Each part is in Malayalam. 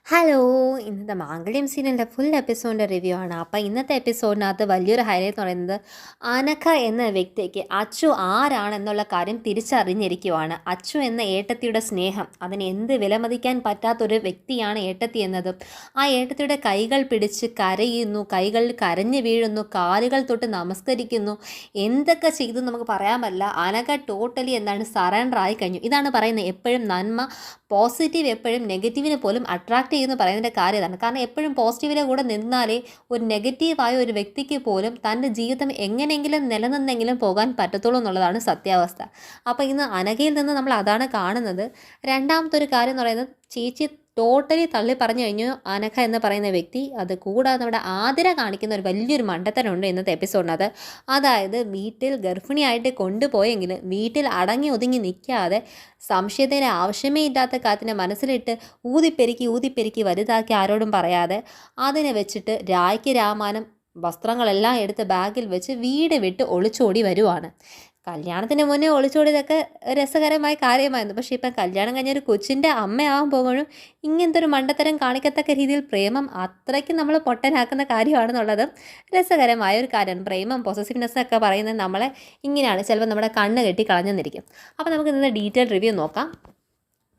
ഹലോ! ഇന്നത്തെ മാംഗല്യം സീരിയലിൻ്റെ ഫുൾ എപ്പിസോഡിൻ്റെ റിവ്യൂ ആണ്. അപ്പോൾ ഇന്നത്തെ എപ്പിസോഡിനകത്ത് വലിയൊരു ഹൈലൈറ്റ് എന്ന് പറയുന്നത് അനഘ എന്ന വ്യക്തിക്ക് അച്ചു ആരാണെന്നുള്ള കാര്യം തിരിച്ചറിഞ്ഞിരിക്കുവാണ്. അച്ചു എന്ന ഏട്ടത്തിയുടെ സ്നേഹം അതിന് എന്ത് വിലമതിക്കാൻ പറ്റാത്തൊരു വ്യക്തിയാണ് ഏട്ടത്തി എന്നതും ആ ഏട്ടത്തിയുടെ കൈകൾ പിടിച്ച് കരയുന്നു, കൈകളിൽ കരഞ്ഞു വീഴുന്നു, കാലുകൾ തൊട്ട് നമസ്കരിക്കുന്നു, എന്തൊക്കെ ചെയ്തു നമുക്ക് പറയാൻ പറ്റില്ല. അനഘ ടോട്ടലി സറണ്ടർ ആയി കഴിഞ്ഞു. ഇതാണ് പറയുന്നത്, എപ്പോഴും നന്മ പോസിറ്റീവ് എപ്പോഴും നെഗറ്റീവിനെ പോലും അട്രാക്റ്റ് ചെയ്യുമെന്ന് പറയുന്നതിൻ്റെ കാര്യം ഇതാണ്. കാരണം എപ്പോഴും പോസിറ്റീവിനെ കൂടെ നിന്നാലേ ഒരു നെഗറ്റീവായ ഒരു വ്യക്തിക്ക് പോലും തൻ്റെ ജീവിതം എങ്ങനെയെങ്കിലും നിലനിന്നെങ്കിലും പോകാൻ പറ്റത്തുള്ളൂ എന്നുള്ളതാണ് സത്യാവസ്ഥ. അപ്പോൾ ഇന്ന് അനഘയിൽ നിന്ന് നമ്മൾ അതാണ് കാണുന്നത്. രണ്ടാമത്തെ ഒരു കാര്യം എന്ന് പറയുന്നത്, ചേച്ചി ടോട്ടലി തള്ളി പറഞ്ഞു കഴിഞ്ഞു അനഘ എന്ന് പറയുന്ന വ്യക്തി. അത് കൂടാതെ നമ്മുടെ ആതിര കാണിക്കുന്ന ഒരു വലിയൊരു മണ്ടത്തരമുണ്ട് ഇന്നത്തെ എപ്പിസോഡിനകത്ത്. അതായത് വീട്ടിൽ ഗർഭിണിയായിട്ട് കൊണ്ടുപോയെങ്കിലും വീട്ടിൽ അടങ്ങി ഒതുങ്ങി നിൽക്കാതെ സംശയത്തിന് ആവശ്യമേ ഇല്ലാത്ത കാര്യത്തിനെ മനസ്സിലിട്ട് ഊതിപ്പെരുക്കി വലുതാക്കി ആരോടും പറയാതെ അതിനെ വെച്ചിട്ട് രായ്ക്ക് രാമാനം വസ്ത്രങ്ങളെല്ലാം എടുത്ത് ബാഗിൽ വെച്ച് വീട് വിട്ട് ഒളിച്ചോടി വരുവാണ്. കല്യാണത്തിന് മുന്നേ ഒളിച്ചോടിയതൊക്കെ രസകരമായ കാര്യമായിരുന്നു. പക്ഷേ ഇപ്പം കല്യാണം കഴിഞ്ഞൊരു കൊച്ചിൻ്റെ അമ്മയാവാൻ പോകുമ്പോഴും ഇങ്ങനത്തെ ഒരു മണ്ടത്തരം കാണിക്കത്തക്ക രീതിയിൽ പ്രേമം അത്രയ്ക്ക് നമ്മൾ പൊട്ടനാക്കുന്ന കാര്യമാണെന്നുള്ളത് രസകരമായ ഒരു കാര്യമാണ്. പ്രേമം പൊസസീവ്നെസ് ഒക്കെ പറയുന്നത് നമ്മളെ ഇങ്ങനെയാണ് ചിലപ്പോൾ നമ്മുടെ കണ്ണ് കെട്ടി കളഞ്ഞെന്നിരിക്കും. അപ്പോൾ നമുക്ക് ഇന്നത്തെ ഡീറ്റെയിൽ റിവ്യൂ നോക്കാം.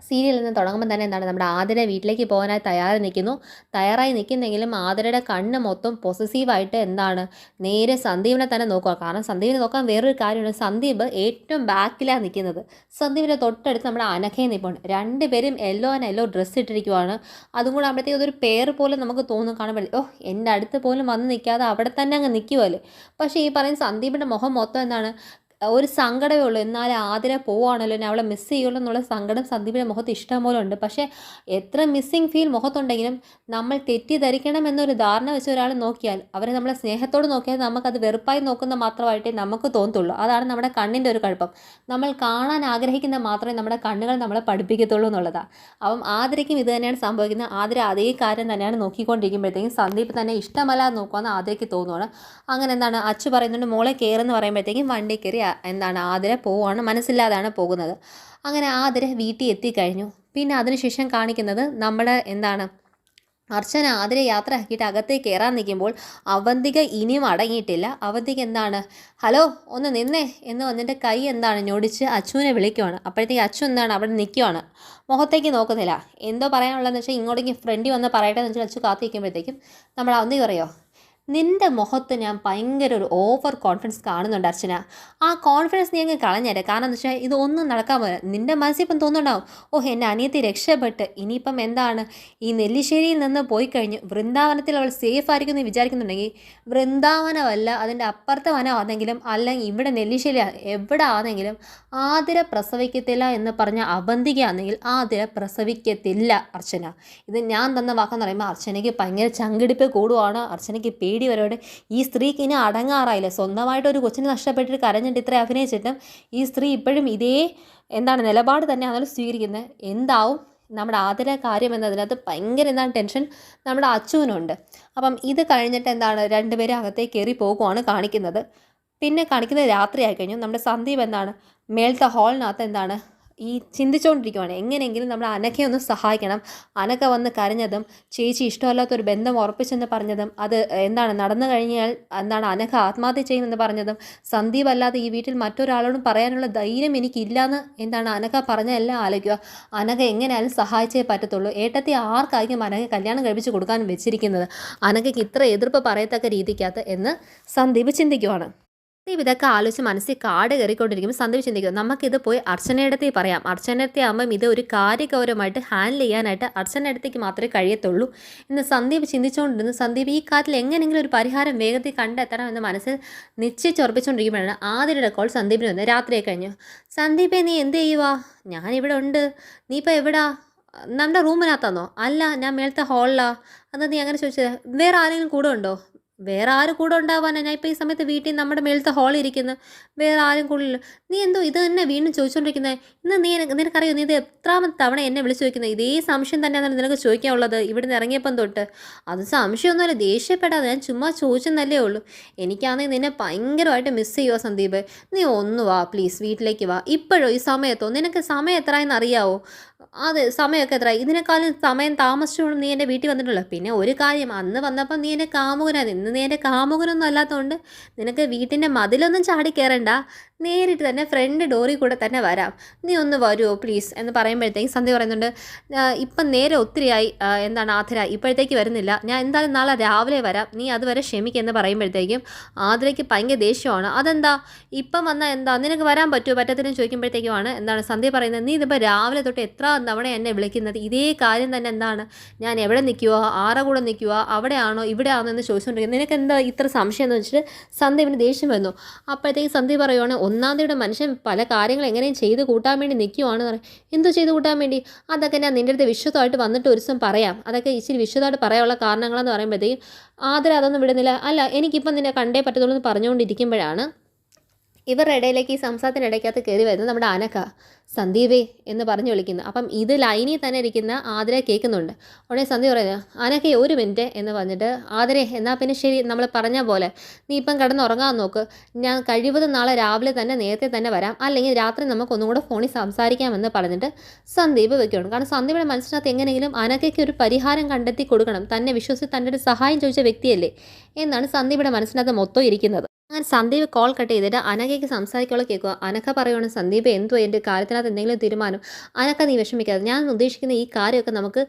സീരിയലിൽ നിന്ന് തുടങ്ങുമ്പോൾ തന്നെ നമ്മുടെ ആതിര വീട്ടിലേക്ക് പോകാനായി തയ്യാറായി നിൽക്കുന്നെങ്കിലും ആതിരയുടെ കണ്ണ് മൊത്തം പൊസസീവായിട്ട് നേരെ സന്ദീപിനെ തന്നെ നോക്കുക. കാരണം സന്ദീപിനെ നോക്കാൻ വേറൊരു കാര്യമാണ്, സന്ദീപ് ഏറ്റവും ബാക്കിലാണ് നിൽക്കുന്നത്. സന്ദീപിൻ്റെ തൊട്ടടുത്ത് നമ്മുടെ അനഘയെ നിൽപ്പുണ്ട്. രണ്ടുപേരും യെല്ലോ ആൻഡ് യെല്ലോ ഡ്രസ്സ് ഇട്ടിരിക്കുവാണ്. അതും കൂടെ ആകുമ്പോഴത്തേക്ക് അതൊരു പേർ പോലെ നമുക്ക് തോന്നും. കാണുമ്പോൾ എൻ്റെ അടുത്ത് പോലും വന്ന് നിൽക്കാതെ അവിടെ തന്നെ അങ്ങ് നിൽക്കുമല്ലേ. പക്ഷേ ഈ പറയുന്ന സന്ദീപിൻ്റെ മുഖം മൊത്തം ഒരു സങ്കടമേ ഉള്ളൂ. എന്നാലും ആതിര പോവുകയാണല്ലോ, ഞാൻ അവളെ മിസ് ചെയ്യുള്ളൂ എന്നുള്ള സങ്കടം സന്ദീപിൻ്റെ മുഖത്ത് ഇഷ്ടം പോലെ ഉണ്ട്. പക്ഷേ എത്ര മിസ്സിങ് ഫീൽ മുഖത്തുണ്ടെങ്കിലും നമ്മൾ തെറ്റിദ്ധരിക്കണം എന്നൊരു ധാരണ വെച്ച് ഒരാൾ നോക്കിയാൽ, അവരെ നമ്മളെ സ്നേഹത്തോട് നോക്കിയാൽ നമുക്കത് വെറുപ്പായി നോക്കുന്ന മാത്രമായിട്ടേ നമുക്ക് തോന്നത്തുള്ളൂ. അതാണ് നമ്മുടെ കണ്ണിൻ്റെ ഒരു കുഴപ്പം. നമ്മൾ കാണാൻ ആഗ്രഹിക്കുന്ന മാത്രമേ നമ്മുടെ കണ്ണുകൾ നമ്മളെ പഠിപ്പിക്കത്തുള്ളൂ എന്നുള്ളതാണ്. അപ്പം ആതിരയ്ക്കും ഇത് തന്നെയാണ് സംഭവിക്കുന്നത്. ആതിര അതേ കാര്യം തന്നെയാണ് നോക്കിക്കൊണ്ടിരിക്കുമ്പോഴത്തേക്കും സന്ദീപ് തന്നെ ഇഷ്ടമല്ലാതെ നോക്കുമെന്ന് ആതിരയ്ക്ക് തോന്നുവാണ്. അങ്ങനെ അച്ചു പറയുന്നുണ്ട് മോളെ കയറെന്ന് പറയുമ്പോഴത്തേക്കും വണ്ടി കയറി ആതിര പോവുകയാണ്, മനസ്സില്ലാതാണ് പോകുന്നത്. അങ്ങനെ ആതിര വീട്ടിൽ എത്തിക്കഴിഞ്ഞു. പിന്നെ അതിനുശേഷം കാണിക്കുന്നത് നമ്മുടെ അർച്ചന ആതിരെ യാത്ര ആക്കിയിട്ട് അകത്തേക്ക് കയറാൻ നിൽക്കുമ്പോൾ അവന്തിക ഇനിയും അടങ്ങിയിട്ടില്ല. അവന്തിക ഹലോ ഒന്ന് നിന്നേ എന്ന് വന്നിട്ട് കൈ ഞൊടിച്ച് അച്ചുവിനെ വിളിക്കുവാണ്. അപ്പോഴത്തേക്ക് അച്ചു അവിടെ നിൽക്കുവാണ്, മുഖത്തേക്ക് നോക്കുന്നില്ല. എന്തോ പറയാനുള്ളതെന്ന് വെച്ചാൽ ഇങ്ങോട്ടേക്ക് ഫ്രണ്ടി വന്ന് പറയട്ടെ എന്ന് വെച്ചാൽ അച്ചു കാത്തിരിക്കുമ്പോഴത്തേക്കും നമ്മൾ അവന്തിക പറയോ, നിൻ്റെ മുഖത്ത് ഞാൻ ഭയങ്കര ഒരു ഓവർ കോൺഫിഡൻസ് കാണുന്നുണ്ട് അർച്ചന. ആ കോൺഫിഡൻസ് നീ അങ്ങ് കളഞ്ഞേരെ. കാരണം എന്താ വെച്ചാൽ ഇതൊന്നും നടക്കാൻ പോലെ നിൻ്റെ മനസ്സിൽ ഇപ്പം തോന്നുന്നുണ്ടാവും, എൻ്റെ അനിയത്തി രക്ഷപ്പെട്ട് ഇനിയിപ്പം ഈ നെല്ലിശ്ശേരിയിൽ നിന്ന് പോയി കഴിഞ്ഞ് വൃന്ദാവനത്തിൽ അവൾ സേഫ് ആയിരിക്കും എന്ന് വിചാരിക്കുന്നുണ്ടെങ്കിൽ വൃന്ദാവനമല്ല അതിൻ്റെ അപ്പുറത്തെ വനമാണെങ്കിലും അല്ലെങ്കിൽ ഇവിടെ നെല്ലിശ്ശേരി എവിടെ ആണെങ്കിലും ആതിര പ്രസവിക്കത്തില്ല എന്ന് പറഞ്ഞ അവന്തികയാണെങ്കിൽ ആതിര പ്രസവിക്കത്തില്ല അർച്ചന. ഇത് ഞാൻ തന്ന വാക്കെന്ന് പറയുമ്പോൾ അർച്ചനയ്ക്ക് ഭയങ്കര ചങ്കിടിപ്പ് കൂടുവാണ്. അർച്ചനയ്ക്ക് വരോടെ ഈ സ്ത്രീക്ക് ഇനി അടങ്ങാറായില്ല. സ്വന്തമായിട്ടൊരു കൊച്ചിനെ നഷ്ടപ്പെട്ടിട്ട് കരഞ്ഞിട്ട് ഇത്ര അഭിനയിച്ചിട്ടും ഈ സ്ത്രീ ഇപ്പോഴും ഇതേ നിലപാട് തന്നെയാണ് സ്വീകരിക്കുന്നത്. എന്താവും നമ്മുടെ ആതിര കാര്യം എന്നതിനകത്ത് ഭയങ്കര ടെൻഷൻ നമ്മുടെ അച്ചുവിനുണ്ട്. അപ്പം ഇത് കഴിഞ്ഞിട്ട് രണ്ടുപേരും അകത്തേക്ക് കയറി പോകുവാണ് കാണിക്കുന്നത്. പിന്നെ കാണിക്കുന്നത് രാത്രി ആയിക്കഴിഞ്ഞു. നമ്മുടെ സന്ദീപ് മേളത്തെ ഹാളിനകത്ത് ചിന്തിച്ചുകൊണ്ടിരിക്കുവാണ്, എങ്ങനെയെങ്കിലും നമ്മൾ അനഘയെ ഒന്ന് സഹായിക്കണം. അനഘ വന്ന് കരഞ്ഞതും ചേച്ചി ഇഷ്ടമല്ലാത്തൊരു ബന്ധം ഉറപ്പിച്ചെന്ന് പറഞ്ഞതും അത് നടന്നു കഴിഞ്ഞാൽ അനഘ ആത്മഹത്യ ചെയ്യുമെന്ന് പറഞ്ഞതും സന്ദീപ് അല്ലാതെ ഈ വീട്ടിൽ മറ്റൊരാളോടും പറയാനുള്ള ധൈര്യം എനിക്കില്ലാന്ന് അനഘ പറഞ്ഞതെല്ലാം ആലോചിക്കുക. അനഘ എങ്ങനെയാലും സഹായിച്ചേ പറ്റത്തുള്ളൂ. ഏട്ടത്തി ആർക്കായിരിക്കും അനഘ കല്യാണം കഴിപ്പിച്ച് കൊടുക്കാൻ വെച്ചിരിക്കുന്നത്, അനഘയ്ക്ക് ഇത്ര എതിർപ്പ് പറയത്തക്ക രീതിക്കകത്ത് എന്ന് സന്ദീപ് ചിന്തിക്കുവാണ്. സന്ദീപ് ഇതൊക്കെ ആലോചിച്ച് മനസ്സിൽ കാട് കയറിക്കൊണ്ടിരിക്കുമ്പോൾ സന്ദീപ് ചിന്തിക്കും, നമുക്കിത് പോയി അർച്ചനയിടത്തേക്ക് പറയാം. അർച്ചനത്തെ ആകുമ്പം ഇത് ഒരു കാര്യഗൗരവമായിട്ട് ഹാൻഡിൽ ചെയ്യാനായിട്ട് അർച്ചനയിടത്തേക്ക് മാത്രമേ കഴിയത്തുള്ളൂ എന്ന് സന്ദീപ് ചിന്തിച്ചുകൊണ്ടിരുന്നു. സന്ദീപ് ഈ കാര്യത്തിൽ എങ്ങനെയെങ്കിലും ഒരു പരിഹാരം വേഗത്തിൽ കണ്ടെത്തണം എന്ന് മനസ്സിൽ നിശ്ചയിച്ചുറപ്പിച്ചുകൊണ്ടിരിക്കുമ്പോഴാണ് ആതിരയുടെ കോൾ സന്ദീപിന് വന്ന്. രാത്രിയായി കഴിഞ്ഞു. സന്ദീപേ നീ എന്ത് ചെയ്യുവാ? ഞാനിവിടെ ഉണ്ട്. നീ ഇപ്പോൾ എവിടാ? നമ്മുടെ റൂമിനകത്താന്നോ? അല്ല, ഞാൻ മേളത്തെ ഹാളിലാ. അന്ന് നീ അങ്ങനെ ചോദിച്ചത്? വേറെ ആരെങ്കിലും കൂടെ ഉണ്ടോ? വേറെ ആരും കൂടെ ഉണ്ടാവാനാണ്? ഞാൻ ഇപ്പോൾ ഈ സമയത്ത് വീട്ടിൽ നമ്മുടെ മേളത്തെ ഹാളിൽ ഇരിക്കുന്നത്, വേറെ ആരും കൂടുതലില്ല. നീ എന്തോ ഇത് തന്നെ വീണ്ടും ചോദിച്ചുകൊണ്ടിരിക്കുന്നത്? ഇന്ന് നിനക്കറിയോ നീ ഇത് എത്രാമത്തെ തവണ എന്നെ വിളിച്ച് ചോദിക്കുന്നത്? ഇതേ സംശയം തന്നെയാണ് നിനക്ക് ചോദിക്കാനുള്ളത് ഇവിടുന്ന് ഇറങ്ങിയപ്പം തൊട്ട്. അത് സംശയമൊന്നുമല്ല, ദേഷ്യപ്പെടാതെ, ഞാൻ ചുമ്മാ ചോദിച്ചെന്നല്ലേ ഉള്ളൂ. എനിക്കാണെങ്കിൽ നിന്നെ ഭയങ്കരമായിട്ട് മിസ് ചെയ്യുക സന്ദീപ്. നീ ഒന്ന് വാ പ്ലീസ്, വീട്ടിലേക്ക് വാ. ഇപ്പോഴോ ഈ സമയത്തോ? നിനക്ക് സമയം എത്രയെന്ന് അറിയാവോ? അതെ, സമയമൊക്കെ എത്ര ഇതിനേക്കാളും സമയം താമസിച്ചുകൊണ്ട് നീ എൻ്റെ വീട്ടിൽ വന്നിട്ടുള്ളൂ. പിന്നെ ഒരു കാര്യം, അന്ന് വന്നപ്പം നീ എൻ്റെ കാമുകനായിരുന്നു. ഇന്ന് നീ എൻ്റെ കാമുകനൊന്നും അല്ലാത്തതുകൊണ്ട് നിനക്ക് വീട്ടിൻ്റെ മതിലൊന്നും ചാടി കയറണ്ട, നേരിട്ട് തന്നെ ഫ്രണ്ട് ഡോറിൽ കൂടെ തന്നെ വരാം. നീ ഒന്ന് വരുമോ പ്ലീസ് എന്ന് പറയുമ്പോഴത്തേക്കും സന്ധ്യ പറയുന്നുണ്ട്, ഇപ്പം നേരെ ഒത്തിരിയായി, എന്താണ് ആതിര ഇപ്പോഴത്തേക്ക് വരുന്നില്ല, ഞാൻ എന്തായാലും നാളെ രാവിലെ വരാം, നീ അതുവരെ ക്ഷമിക്കുമെന്ന് പറയുമ്പോഴത്തേക്കും ആതിരയ്ക്ക് ഭയങ്കര ദേഷ്യമാണ്. അതെന്താ ഇപ്പം വന്നാൽ എന്താ, നിനക്ക് വരാൻ പറ്റുമോ പറ്റത്തില്ലെന്ന് ചോദിക്കുമ്പോഴത്തേക്കുമാണ് എന്താണ് സന്ധ്യ പറയുന്നത്, നീ ഇതിപ്പോൾ രാവിലെ തൊട്ട് എത്ര തവണ എന്നെ വിളിക്കുന്നത്, ഇതേ കാര്യം തന്നെ, എന്താണ് ഞാൻ എവിടെ നിൽക്കുവോ, ആരുടെ കൂടെ നിൽക്കുവോ, അവിടെയാണോ ഇവിടെയാണോ എന്ന് ചോദിച്ചുകൊണ്ടിരിക്കുന്നത്, നിനക്ക് എന്താ ഇത്ര സംശയം എന്ന് വെച്ചിട്ട് സന്ധ്യ ഇവന് ദേഷ്യം വരുന്നു. അപ്പോഴത്തേക്ക് സന്ധ്യ പറയുവാണ്, ഒന്നാം തീയതി മനുഷ്യൻ പല കാര്യങ്ങൾ എങ്ങനെയും ചെയ്ത് കൂട്ടാൻ വേണ്ടി നിൽക്കുവാണെന്ന് പറയും. എന്തോ ചെയ്ത് കൂട്ടാൻ വേണ്ടി, അതൊക്കെ ഞാൻ നിൻ്റെ അടുത്ത് വിശദമായിട്ട് വന്നിട്ട് ഒരു ദിവസം പറയാം, അതൊക്കെ ഇച്ചിരി വിശദമായിട്ട് പറയാനുള്ള കാരണങ്ങളെന്ന് പറയുമ്പോഴത്തേക്കും ആദര അതൊന്നും വിടുന്നില്ല. അല്ല എനിക്കിപ്പം നിന്നെ കണ്ടേ പറ്റത്തുള്ളൂ എന്ന് പറഞ്ഞുകൊണ്ടിരിക്കുമ്പോഴാണ് ഇവരുടെ ഇടയിലേക്ക് ഈ സംസാരത്തിനിടയ്ക്കകത്ത് കയറി വരുന്നത് നമ്മുടെ അനക്ക. സന്ദീപേ എന്ന് പറഞ്ഞു വിളിക്കുന്നു. അപ്പം ഇത് ലൈനിൽ തന്നെ ഇരിക്കുന്ന ആതിര കേൾക്കുന്നുണ്ട്. ഉടനെ സന്ദീപ് പറയുന്നത്, അനക്കേ ഒരു മിനിറ്റ് എന്ന് പറഞ്ഞിട്ട്, ആതിരെ എന്നാൽ പിന്നെ ശരി, നമ്മൾ പറഞ്ഞ പോലെ നീ ഇപ്പം കിടന്നുറങ്ങാൻ നോക്ക്, ഞാൻ കഴിവതും നാളെ രാവിലെ തന്നെ നേരത്തെ തന്നെ വരാം, അല്ലെങ്കിൽ രാത്രി നമുക്ക് ഒന്നും കൂടെ ഫോണിൽ സംസാരിക്കാമെന്ന് പറഞ്ഞിട്ട് സന്ദീപ് വെക്കുകയാണ്. കാരണം സന്ദീപിൻ്റെ മനസ്സിനകത്ത് എങ്ങനെയെങ്കിലും അനക്കയ്ക്ക് ഒരു പരിഹാരം കണ്ടെത്തി കൊടുക്കണം, തന്നെ വിശ്വസിച്ച് തൻ്റെ ഒരു സഹായം ചോദിച്ച വ്യക്തിയല്ലേ എന്നാണ് സന്ദീപിൻ്റെ മനസ്സിനകത്ത് മൊത്തം ഇരിക്കുന്നത്. അങ്ങനെ സന്ദീപ് കോൾ കട്ട് ചെയ്തിട്ട് അനഘയ്ക്ക് സംസാരിക്കുള്ള കേൾക്കുക. അനഘ പറയുകയാണ്, സന്ദീപ് എന്തോ എൻ്റെ കാര്യത്തിനകത്ത് എന്തെങ്കിലും തീരുമാനം, അനഘ നീ വിഷമിക്കാതെ, ഞാൻ ഉദ്ദേശിക്കുന്ന ഈ കാര്യമൊക്കെ നമുക്ക്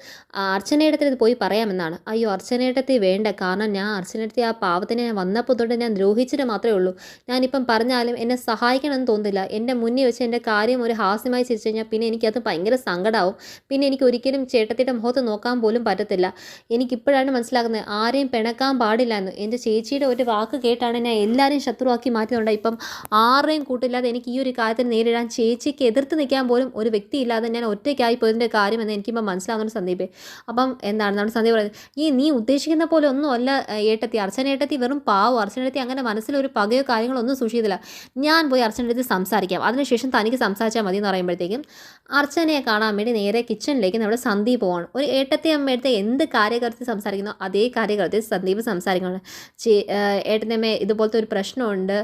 അർച്ചനയിടത്തിൽ ഇത് പോയി പറയാമെന്നാണ്. അയ്യോ അർച്ചനയിടത്തിൽ വേണ്ട, കാരണം ഞാൻ അർച്ചനയിടത്തിൽ ആ പാവത്തിനെ വന്നപ്പോൾ തൊട്ട് ഞാൻ ദ്രോഹിച്ചിട്ട് മാത്രമേ ഉള്ളൂ, ഞാനിപ്പം പറഞ്ഞാലും എന്നെ സഹായിക്കണമെന്ന് തോന്നുന്നില്ല, എൻ്റെ മുന്നിൽ വെച്ച് എൻ്റെ കാര്യം ഒരു ഹാസ്യമായി ചിരിച്ചു കഴിഞ്ഞാൽ പിന്നെ എനിക്കത് ഭയങ്കര സങ്കടമാവും, പിന്നെ എനിക്ക് ഒരിക്കലും ചേട്ടത്തിയുടെ മുഖത്ത് നോക്കാൻ പോലും പറ്റത്തില്ല. എനിക്കിപ്പോഴാണ് മനസ്സിലാക്കുന്നത് ആരെയും പിണക്കാൻ പാടില്ല എന്ന്. എൻ്റെ ചേച്ചിയുടെ ഒരു വാക്ക് കേട്ടാണ് ഞാൻ എല്ലാവരും ശത്രുവാക്കി മാറ്റുന്നുണ്ട്. ഇപ്പം ആരുടെയും കൂട്ടില്ലാതെ എനിക്ക് ഈ ഒരു കാര്യത്തിൽ നേരിടാൻ, ചേച്ചിക്ക് എതിർത്ത് നിൽക്കാൻ പോലും ഒരു വ്യക്തി ഇല്ലാതെ ഞാൻ ഒറ്റയ്ക്കായി പോയതിൻ്റെ കാര്യമെന്ന് എനിക്കിപ്പോൾ മനസ്സിലാകുന്നുണ്ട് സന്ദീപ്. അപ്പം എന്താണ് നമ്മുടെ സന്ദീപ് പറയുന്നത്, നീ ഉദ്ദേശിക്കുന്ന പോലെ ഒന്നും അല്ല ഏട്ടത്തി, അർച്ചന ഏട്ടത്തി വെറും പാവം, അർച്ചന ഏട്ടത്തി അങ്ങനെ മനസ്സിലൊരു പകയോ കാര്യങ്ങളോ ഒന്നും സൂക്ഷിച്ചില്ല, ഞാൻ പോയി അർച്ചന ഏട്ടത്തി സംസാരിക്കാം, അതിനുശേഷം തനിക്ക് സംസാരിച്ചാൽ മതി എന്ന് പറയുമ്പോഴത്തേക്കും അർച്ചനയെ കാണാൻ വേണ്ടി നേരെ കിച്ചണിലേക്ക് നമ്മുടെ സന്ദീപ് പോവാണ്. ഒരു ഏട്ടത്തി അമ്മയടുത്ത് എന്ത് കാര്യകൃത്യത്തിൽ സംസാരിക്കുന്നോ അതേ കാര്യകൃത്യത്തിൽ സന്ദീപ് സംസാരിക്കണം. ഏട്ടനമ്മ ഇതുപോലത്തെ ഒരു പ്രശ്നമുണ്ട്,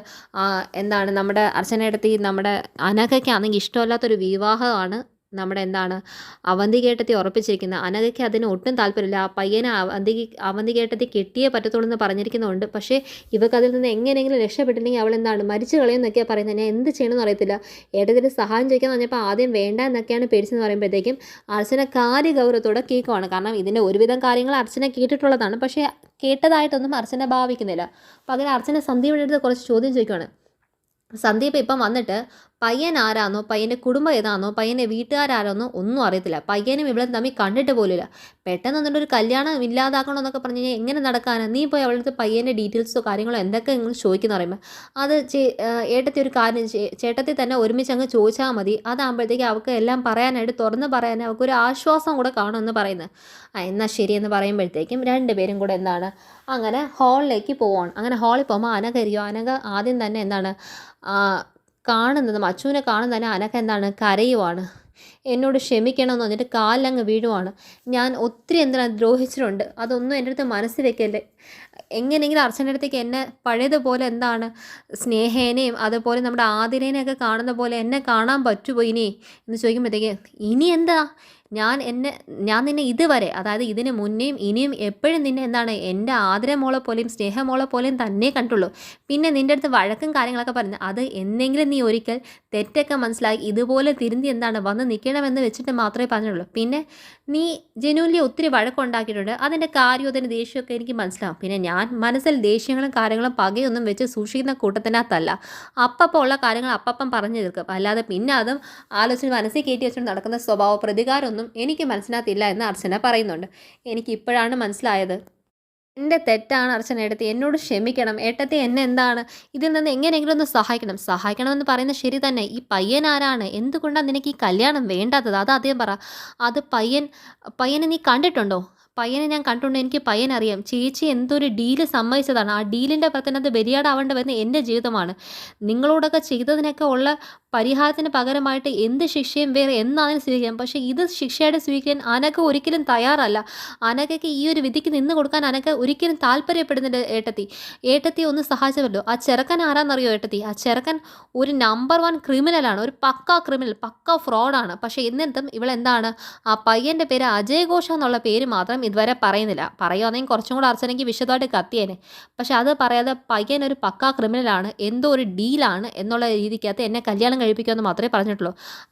എന്താണ് നമ്മുടെ അർച്ചനയിടത്തി നമ്മുടെ അനഘയ്ക്കാണെങ്കിൽ ഇഷ്ടമല്ലാത്തൊരു വിവാഹമാണ് നമ്മുടെ എന്താണ് അവന്തികേട്ടത്തി ഉറപ്പിച്ചിരിക്കുന്നത്. അനഘയ്ക്ക് അതിന് ഒട്ടും താല്പര്യമില്ല, ആ പയ്യനെ അവന്തികേട്ടത്തി കെട്ടിയേ പറ്റത്തുള്ളൂ എന്ന് പറഞ്ഞിരിക്കുന്നുണ്ട്. പക്ഷേ ഇവർക്ക് അതിൽ നിന്ന് എങ്ങനെയെങ്കിലും രക്ഷപ്പെട്ടില്ലെങ്കിൽ അവൾ എന്താണ് മരിച്ചു കളയുമെന്നൊക്കെയാണ് പറയുന്നത്. ഞാൻ എന്ത് ചെയ്യണമെന്ന് അറിയത്തില്ല, ഏട്ടത്തിൽ സഹായം ചോദിക്കാൻ പറഞ്ഞപ്പോൾ ആദ്യം വേണ്ട എന്നൊക്കെയാണ് പേടിച്ചെന്ന് പറയുമ്പോഴത്തേക്കും അർച്ചന കാര്യഗൗരവത്തോടെ കേൾക്കുവാണ്. കാരണം ഇതിൻ്റെ ഒരുവിധം കാര്യങ്ങൾ അർച്ചന കേട്ടിട്ടുള്ളതാണ്, പക്ഷേ കേട്ടതായിട്ടൊന്നും അർച്ചന ഭാവിക്കുന്നില്ല. പകരം അർച്ചന സന്ദീപിൻ്റെ അടുത്ത് കുറച്ച് ചോദ്യം ചോദിക്കുകയാണ്. സന്ദീപ് ഇപ്പം വന്നിട്ട് പയ്യൻ ആരാന്നോ, പയ്യൻ്റെ കുടുംബം ഏതാണെന്നോ, പയ്യൻ്റെ വീട്ടുകാരാരാന്നോ ഒന്നും അറിയത്തില്ല, പയ്യനും ഇവിടെ തമ്മിൽ കണ്ടിട്ട് പോലില്ല, പെട്ടെന്ന് വന്നിട്ട് ഒരു കല്യാണം ഇല്ലാതാക്കണമെന്നൊക്കെ പറഞ്ഞു കഴിഞ്ഞാൽ എങ്ങനെ നടക്കാനാണ്, നീ പോയി അവളുടെ പയ്യൻ്റെ ഡീറ്റെയിൽസോ കാര്യങ്ങളോ എന്തൊക്കെ നിങ്ങൾ ചോദിക്കുന്ന പറയുമ്പോൾ അത് ഏട്ടത്തി ഒരു കാര്യം ചേട്ടത്തി തന്നെ ഒരുമിച്ച് അങ്ങ് ചോദിച്ചാൽ മതി, അതാകുമ്പോഴത്തേക്ക് അവൾക്ക് എല്ലാം പറയാനായിട്ട് തുറന്ന് പറയാൻ അവൾക്കൊരു ആശ്വാസം കൂടെ കാണുമെന്ന് പറയുന്നത്. എന്നാൽ ശരിയെന്ന് പറയുമ്പോഴത്തേക്കും രണ്ടുപേരും കൂടെ എന്താണ് അങ്ങനെ ഹാളിലേക്ക് പോവാണ്. അങ്ങനെ ഹാളിൽ പോകുമ്പോൾ അനഘ ഇരിക്കും. അനഘ ആദ്യം തന്നെ എന്താണ് കാണുന്നത്, അച്ചുവിനെ കാണുന്നത് തന്നെ അനഘ എന്താണ് കരയുവാണ്. എന്നോട് ക്ഷമിക്കണമെന്ന് പറഞ്ഞിട്ട് കാലിലങ്ങ് വീഴുവാണ്. ഞാൻ ഒത്തിരി ദ്രോഹിച്ചിട്ടുണ്ട്, അതൊന്നും എൻ്റെ അടുത്ത് മനസ്സിൽ വെക്കല്ലേ, എങ്ങനെയെങ്കിലും അർച്ചൻ്റെ അടുത്തേക്ക് എന്നെ പഴയതുപോലെ എന്താണ് സ്നേഹേനെയും അതുപോലെ നമ്മുടെ ആതിരേനെയൊക്കെ കാണുന്ന പോലെ എന്നെ കാണാൻ പറ്റുമോ ഇനി എന്ന് ചോദിക്കുമ്പോഴത്തേക്ക്, ഇനി എന്താ, ഞാൻ നിന്നെ ഇതുവരെ, അതായത് ഇതിന് മുന്നേയും ഇനിയും എപ്പോഴും നിന്നെ എന്താണ് എൻ്റെ ആതിര മോളെ പോലെയും സ്നേഹമോളെ പോലെയും തന്നെ കണ്ടുള്ളൂ, പിന്നെ നിൻ്റെ അടുത്ത് വഴക്കും കാര്യങ്ങളൊക്കെ പറഞ്ഞു, അത് എന്തെങ്കിലും നീ ഒരിക്കൽ തെറ്റൊക്കെ മനസ്സിലാക്കി ഇതുപോലെ തിരുന്തി എന്താണ് വന്ന് നിൽക്കണമെന്ന് വെച്ചിട്ട് മാത്രമേ പറഞ്ഞുള്ളൂ, പിന്നെ നീ ജനുവിലി ഒത്തിരി വഴക്കുണ്ടാക്കിയിട്ടുണ്ട്, അതിൻ്റെ കാര്യവും അതിൻ്റെ ദേഷ്യമൊക്കെ എനിക്ക് മനസ്സിലാവും, പിന്നെ ഞാൻ മനസ്സിൽ ദേഷ്യങ്ങളും കാര്യങ്ങളും പകയൊന്നും വെച്ച് സൂക്ഷിക്കുന്ന കൂട്ടത്തിനകത്തല്ല, അപ്പം ഉള്ള കാര്യങ്ങൾ അപ്പം പറഞ്ഞു തീർക്കും, അല്ലാതെ പിന്നെ അതും ആലോചന മനസ്സിൽ കയറ്റി വെച്ചുകൊണ്ട് നടക്കുന്ന സ്വഭാവ പ്രതികാരമൊന്നും എനിക്ക് മനസ്സിലാകത്തില്ല എന്ന് അർച്ചന പറയുന്നുണ്ട്. എനിക്കിപ്പോഴാണ് മനസ്സിലായത് എൻ്റെ തെറ്റാണ് അർച്ചന ഏട്ടത്തി, എന്നോട് ക്ഷമിക്കണം ഏട്ടത്തി, എന്നെ എന്താണ് ഇതിൽ നിന്ന് എങ്ങനെയെങ്കിലും ഒന്ന് സഹായിക്കണമെന്ന് പറയുന്നത് ശരി തന്നെ, ഈ പയ്യൻ ആരാണ്, എന്തുകൊണ്ടാണ് നിനക്ക് ഈ കല്യാണം വേണ്ടാത്തത്, അത് ആദ്യം പറ, അത് പയ്യനെ നീ കണ്ടിട്ടുണ്ടോ, പയ്യനെ ഞാൻ കണ്ടുകൊണ്ട് എനിക്ക് പയ്യനറിയാം. ചേച്ചി എന്തൊരു ഡീല് സമ്മതിച്ചതാണ്. ആ ഡീലിൻ്റെ പുറത്തിനകത്ത് ബലിയാടാവേണ്ട വരുന്ന എൻ്റെ ജീവിതമാണ്. നിങ്ങളോടൊക്കെ ചെയ്തതിനൊക്കെ ഉള്ള പരിഹാരത്തിന് പകരമായിട്ട് എന്ത് ശിക്ഷയും വേറെ എന്നാലും സ്വീകരിക്കാം. പക്ഷേ ഇത് ശിക്ഷയായിട്ട് സ്വീകരിക്കാൻ അനഘ ഒരിക്കലും തയ്യാറല്ല. അനഘയ്ക്ക് ഈ ഒരു വിധിക്ക് നിന്ന് കൊടുക്കാൻ അനഘ ഒരിക്കലും താല്പര്യപ്പെടുന്നില്ല. ഏട്ടത്തി ഒന്ന് സഹായിച്ചല്ലോ. ആ ചെറുക്കൻ ആരാന്നറിയോ ഏട്ടത്തി? ആ ചെറുക്കൻ ഒരു നമ്പർ 1 ക്രിമിനലാണ്. ഒരു പക്ക ക്രിമിനൽ, പക്ക ഫ്രോഡാണ്. പക്ഷേ എന്നിട്ടും ഇവളെന്താണ്, ആ പയ്യൻ്റെ പേര് അജയ് ഘോഷ എന്നുള്ള പേര് മാത്രം ഇതുവരെ പറയുന്നില്ല. പറയുകയാണെങ്കിൽ കുറച്ചും കൂടെ അർച്ചനയ്ക്ക് വിശദമായിട്ട് കത്തിയേനെ. പക്ഷെ അത് പറയാതെ പയ്യൻ ഒരു പക്ക ക്രിമിനലാണ്, എന്തോ ഒരു ഡീലാണ് എന്നുള്ള രീതിക്കകത്ത് എന്നെ കല്യാണം കഴിപ്പിക്കുമെന്ന് മാത്രമേ പറഞ്ഞിട്ടുള്ളൂ.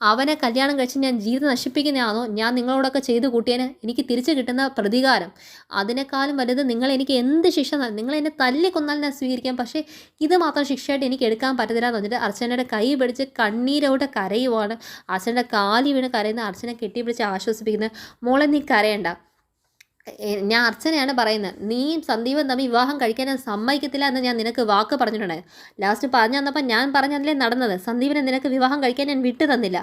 അവനെ കല്യാണം കഴിച്ച് ഞാൻ ജീവിതം നശിപ്പിക്കുന്നതാണോ ഞാൻ നിങ്ങളോടൊക്കെ ചെയ്തു കൂട്ടിയതിന് എനിക്ക് തിരിച്ച് കിട്ടുന്ന പ്രതികാരം അതിനേക്കാളും വലുത് നിങ്ങൾ എനിക്ക് എന്ത് ശിക്ഷ നിങ്ങൾ എന്നെ തല്ലിക്കൊന്നാൽ ഞാൻ സ്വീകരിക്കാം. പക്ഷേ ഇത് മാത്രം ശിക്ഷയായിട്ട് എനിക്ക് എടുക്കാൻ പറ്റത്തില്ല എന്ന് പറഞ്ഞിട്ട് അർച്ചനയുടെ കൈ പിടിച്ച് കണ്ണീരോടെ കരയുവാണ്. അർച്ചനയുടെ കാലി വീണ് കരയുന്ന അർച്ചനെ കെട്ടിപ്പിടിച്ച് ആശ്വസിപ്പിക്കുന്നത്. മോളെ നീ കരയണ്ട, ഞാൻ അർച്ചനയാണ് പറയുന്നത്. നീയും സന്ദീപും തമ്മിൽ വിവാഹം കഴിക്കാൻ ഞാൻ സമ്മതിക്കത്തില്ല എന്ന് ഞാൻ നിനക്ക് വാക്ക് പറഞ്ഞിട്ടുണ്ടായിരുന്നു. ലാസ്റ്റ് പറഞ്ഞു തന്നപ്പോൾ ഞാൻ പറഞ്ഞതിലേ നടന്നത്. സന്ദീപിനെ നിനക്ക് വിവാഹം കഴിക്കാൻ ഞാൻ വിട്ടു തന്നില്ല.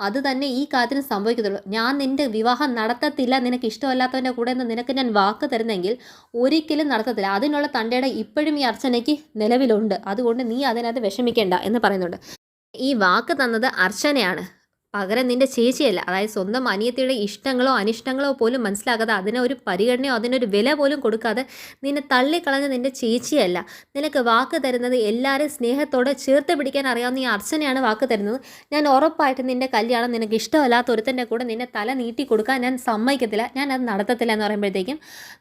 അത് തന്നെ ഈ കാര്യത്തിന് സംഭവിക്കത്തുള്ളൂ. ഞാൻ നിൻ്റെ വിവാഹം നടത്തത്തില്ല, നിനക്ക് ഇഷ്ടമല്ലാത്തവൻ്റെ കൂടെ നിന്ന് നിനക്ക് ഞാൻ വാക്ക് തരുന്നെങ്കിൽ ഒരിക്കലും നടത്തത്തില്ല. അതിനുള്ള തൻ്റെ ഇപ്പോഴും ഈ അർച്ചനയ്ക്ക് നിലവിലുണ്ട്. അതുകൊണ്ട് നീ അതിനകത്ത് വിഷമിക്കേണ്ട എന്ന് പറയുന്നുണ്ട്. ഈ വാക്ക് തന്നത് അർച്ചനയാണ്, പകരം നിൻ്റെ ചേച്ചിയല്ല. അതായത് സ്വന്തം അനിയത്തിയുടെ ഇഷ്ടങ്ങളോ അനിഷ്ടങ്ങളോ പോലും മനസ്സിലാക്കാതെ അതിനൊരു പരിഗണനയോ അതിനൊരു വില പോലും കൊടുക്കാതെ നിന്നെ തള്ളിക്കളഞ്ഞ നിൻ്റെ ചേച്ചിയല്ല. നിനക്ക് വാക്ക് തരുന്നത് എല്ലാവരും സ്നേഹത്തോടെ ചേർത്ത് പിടിക്കാൻ അറിയാവുന്ന ഈ അർച്ചനയാണ് വാക്ക് തരുന്നത്. ഞാൻ ഉറപ്പായിട്ട് നിൻ്റെ കല്യാണം നിനക്ക് ഇഷ്ടമല്ലാത്ത ഒരുത്തൻ്റെ കൂടെ നിന്നെ തല നീട്ടി കൊടുക്കാൻ ഞാൻ സമ്മതിക്കത്തില്ല, ഞാൻ അത് നടത്തത്തില്ല എന്ന് പറയുമ്പോഴത്തേക്കും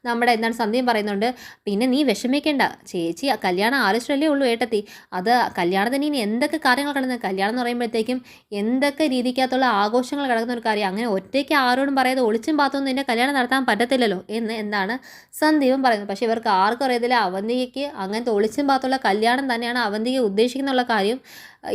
നമ്മുടെ സന്ധ്യം പറയുന്നുണ്ട്, പിന്നെ നീ വിഷമിക്കേണ്ട ചേച്ചി, കല്യാണം ആലോചിച്ചല്ലേ ഉള്ളൂ ഏട്ടത്തി. അത് കല്യാണത്തിന് ഇനി എന്തൊക്കെ കാര്യങ്ങൾ കിടന്നത്, കല്യാണം എന്ന് പറയുമ്പോഴത്തേക്കും എന്തൊക്കെ രീതിക്കകത്തുള്ള ആഘോഷങ്ങൾ കിടക്കുന്ന ഒരു കാര്യം. അങ്ങനെ ഒറ്റയ്ക്ക് ആരോടും പറയാതെ ഒളിച്ചും പാത്തൊന്നും നിന്നെ കല്യാണം നടത്താൻ പറ്റത്തില്ലല്ലോ എന്താണ് സന്ദീപം പറയുന്നത്. പക്ഷേ ഇവർക്ക് ആർക്കും അറിയത്തില്ല അവന്തികയ്ക്ക് അങ്ങനത്തെ ഒളിച്ചും പാത്തുള്ള കല്യാണം തന്നെയാണ് അവന്തിക ഉദ്ദേശിക്കുന്നുള്ള കാര്യം.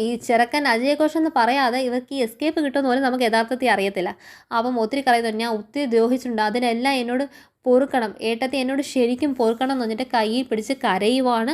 ഈ ചെറുക്കൻ അജയ് ഘോഷ് എന്ന് പറയാതെ ഇവർക്ക് ഈ എസ്കേപ്പ് കിട്ടുമെന്ന് പോലും നമുക്ക് യഥാർത്ഥത്തിൽ അറിയത്തില്ല. അപ്പം ഒത്തിരി പറയുന്നു, ഞാൻ ഒത്തിരി ദ്രോഹിച്ചിട്ടുണ്ട്, അതിനെല്ലാം എന്നോട് പൊറുക്കണം ഏട്ടത്തി, എന്നോട് ശരിക്കും പൊറുക്കണം എന്ന് പറഞ്ഞിട്ട് കയ്യിൽ പിടിച്ച് കരയുവാണ്.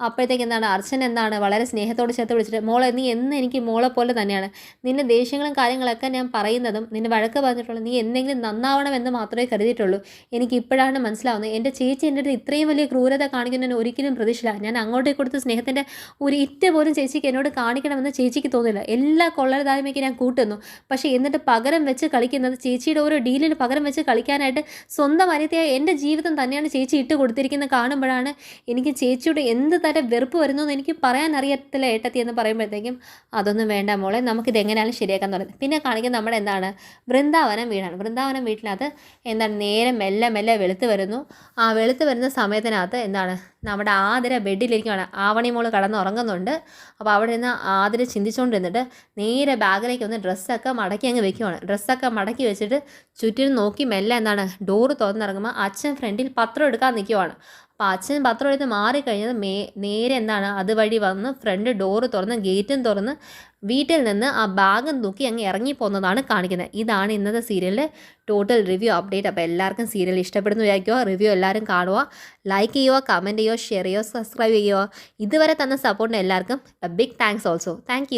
അപ്പോഴത്തേക്ക് അർച്ചന വളരെ സ്നേഹത്തോട് ചേർത്ത് വിളിച്ചിട്ട്, മോളെ നീ എന്ന് എനിക്ക് മോളെ പോലെ തന്നെയാണ്. നിന്റെ ദേഷ്യങ്ങളും കാര്യങ്ങളൊക്കെ ഞാൻ പറയുന്നതും നിന്നെ വഴക്ക് പറഞ്ഞിട്ടുള്ളൂ നീ എന്തെങ്കിലും നന്നാവണമെന്ന് മാത്രമേ കരുതിയിട്ടുള്ളൂ. എനിക്ക് ഇപ്പോഴാണ് മനസ്സിലാവുന്നത് എൻ്റെ ചേച്ചി എൻ്റെ അടുത്ത് ഇത്രയും വലിയ ക്രൂരത കാണിക്കുന്നതിന് ഒരിക്കലും പ്രതീക്ഷയില്ല. ഞാൻ അങ്ങോട്ടേക്ക് കൊടുത്ത സ്നേഹത്തിൻ്റെ ഒരു ഇറ്റ് പോലും ചേച്ചിക്ക് എന്നോട് കാണിക്കണമെന്ന് ചേച്ചിക്ക് തോന്നില്ല. എല്ലാ കൊള്ളരുതായ്മയ്ക്ക് ഞാൻ കൂട്ടുന്നു. പക്ഷേ എന്നിട്ട് പകരം വെച്ച് കളിക്കുന്നത്, ചേച്ചിയുടെ ഓരോ ഡീലിന് പകരം വെച്ച് കളിക്കാനായിട്ട് സ്വന്തം അനിയത്തിയായ എൻ്റെ ജീവിതം തന്നെയാണ് ചേച്ചി ഇട്ട് കൊടുത്തിരിക്കുന്നത്. കാണുമ്പോഴാണ് എനിക്ക് ചേച്ചിയുടെ എന്ത് വെറുപ്പ് വരുന്നു എന്ന് എനിക്ക് പറയാൻ അറിയത്തില്ല ഏട്ടത്തി എന്ന് പറയുമ്പോഴത്തേക്കും, അതൊന്നും വേണ്ട മോളെ, നമുക്കിത് എങ്ങനെയാലും ശരിയാക്കാൻ തുടങ്ങി. പിന്നെ കാണിക്കുന്നത് നമ്മുടെ വൃന്ദാവനം വീടാണ്. വൃന്ദാവനം വീട്ടിനകത്ത് നേരെ മെല്ലെ മെല്ലെ വെളുത്ത് വരുന്നു. ആ വെളുത്ത് വരുന്ന സമയത്തിനകത്ത് നമ്മുടെ ആതിര ബെഡിലിരിക്കുകയാണ്. ആവണി മോള് കടന്നുറങ്ങുന്നുണ്ട്. അപ്പോൾ അവിടെ നിന്ന് ആതിര ചിന്തിച്ചുകൊണ്ടിരുന്നിട്ട് നേരെ ബാഗിലേക്ക് ഒന്ന് ഡ്രസ്സൊക്കെ മടക്കി അങ്ങ് വെക്കുവാണ്. ഡ്രസ്സൊക്കെ മടക്കി വെച്ചിട്ട് ചുറ്റിനും നോക്കി മെല്ലെ ഡോറ് തുറന്നിറങ്ങുമ്പോൾ അച്ഛൻ ഫ്രണ്ടിൽ പത്രം എടുക്കാൻ നിൽക്കുവാണ്. അപ്പോൾ അച്ഛൻ പത്രം എടുത്ത് മാറിക്കഴിഞ്ഞത് നേരെ അതുവഴി വന്ന് ഫ്രണ്ട് ഡോറ് തുറന്ന് ഗേറ്റും തുറന്ന് വീട്ടിൽ നിന്ന് ആ ബാഗും തൂക്കി അങ്ങ് ഇറങ്ങിപ്പോകുന്നതാണ് കാണിക്കുന്നത്. ഇതാണ് ഇന്നത്തെ സീരിയലിൻ്റെ ടോട്ടൽ റിവ്യൂ അപ്ഡേറ്റ്. അപ്പോൾ എല്ലാവർക്കും സീരിയൽ ഇഷ്ടപ്പെടുന്നു വിചാരിക്കുക. റിവ്യൂ എല്ലാവരും കാണുക, ലൈക്ക് ചെയ്യുക, കമൻറ്റ് ചെയ്യുക, ഷെയർ ചെയ്യുക, സബ്സ്ക്രൈബ് ചെയ്യുക. ഇതുവരെ തന്ന സപ്പോർട്ടിന് എല്ലാവർക്കും ബിഗ് താങ്ക്സ് ഓൾസോ. താങ്ക്